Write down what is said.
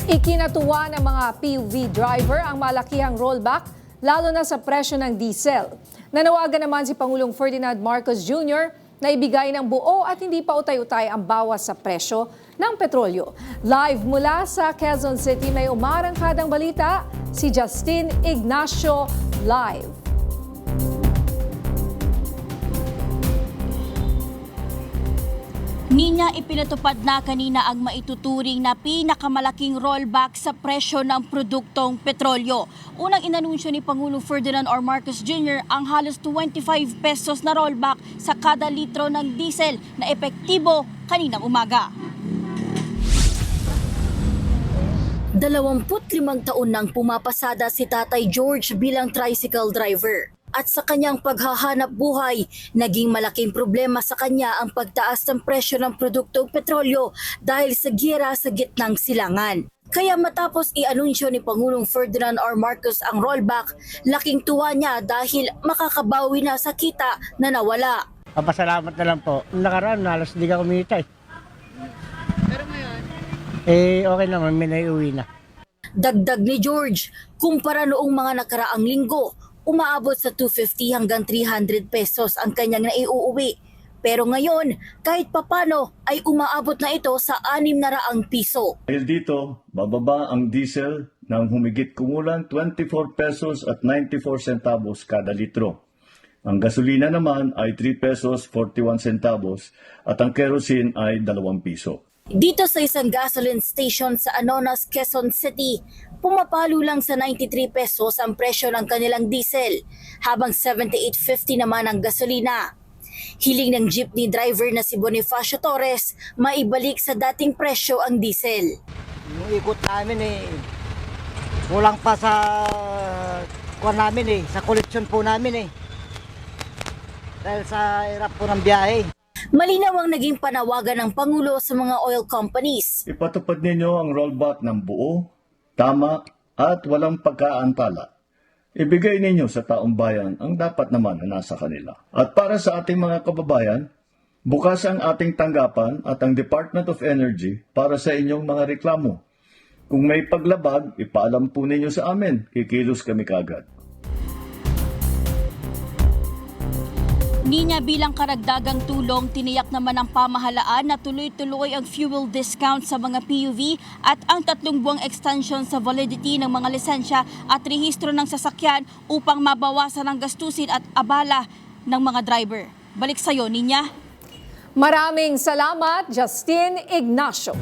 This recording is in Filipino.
Ikinatuwa ng mga PUV driver ang malakihang rollback lalo na sa presyo ng diesel. Nanawagan naman si Pangulong Ferdinand Marcos Jr. na ibigay ng buo at hindi pa utay-utay ang bawas sa presyo ng petrolyo. Live mula sa Quezon City may umarangkadang balita, si Justin Ignacio live. Ninya, ipinatupad na kanina ang maituturing na pinakamalaking rollback sa presyo ng produktong petrolyo. Unang inanunsyo ni Pangulong Ferdinand R. Marcos Jr. ang halos 25 pesos na rollback sa kada litro ng diesel na epektibo kaninang umaga. 25 taon nang pumapasada si Tatay George bilang tricycle driver. At sa kanyang paghahanap buhay, naging malaking problema sa kanya ang pagtaas ng presyo ng produktong petrolyo dahil sa giyera sa gitnang silangan. Kaya matapos i-anunsyo ni Pangulong Ferdinand R. Marcos ang rollback, laking tuwa niya dahil makakabawi na sa kita na nawala. Papasalamat na lang po. Nakaraan, halos hindi ka kumita eh. Pero ngayon? Okay naman, may naiuwi na. Dagdag ni George, kumpara noong mga nakaraang linggo, umaabot sa 250 hanggang 300 pesos ang kanyang naiuuwi. Pero ngayon, kahit papano ay umaabot na ito sa 600 piso. Dahil dito, bababa ang diesel ng humigit kumulang 24 pesos at 94 centavos kada litro. Ang gasolina naman ay 3 pesos 41 centavos at ang kerosene ay 2 piso. Dito sa isang gasoline station sa Anonas, Quezon City, pumapalo lang sa 93 pesos ang presyo ng kanilang diesel, habang 78.50 naman ang gasolina. Hiling ng jeepney driver na si Bonifacio Torres, maibalik sa dating presyo ang diesel. Yung ikot namin kulang pa sa kuwan namin sa koleksyon po namin Dahil sa hirap po ng biyahe. Malinaw ang naging panawagan ng Pangulo sa mga oil companies. Ipatupad ninyo ang rollback ng buo, tama at walang pagkaantala. Ibigay ninyo sa taong bayan ang dapat naman na nasa kanila. At para sa ating mga kababayan, bukas ang ating tanggapan at ang Department of Energy para sa inyong mga reklamo. Kung may paglabag, ipaalam po ninyo sa amin. Kikilos kami kagad. Ninya, bilang karagdagang tulong, tiniyak naman ng pamahalaan na tuloy-tuloy ang fuel discount sa mga PUV at ang 3 buwang extension sa validity ng mga lisensya at rehistro ng sasakyan upang mabawasan ang gastusin at abala ng mga driver. Balik sa'yo, Ninya. Maraming salamat, Justin Ignacio.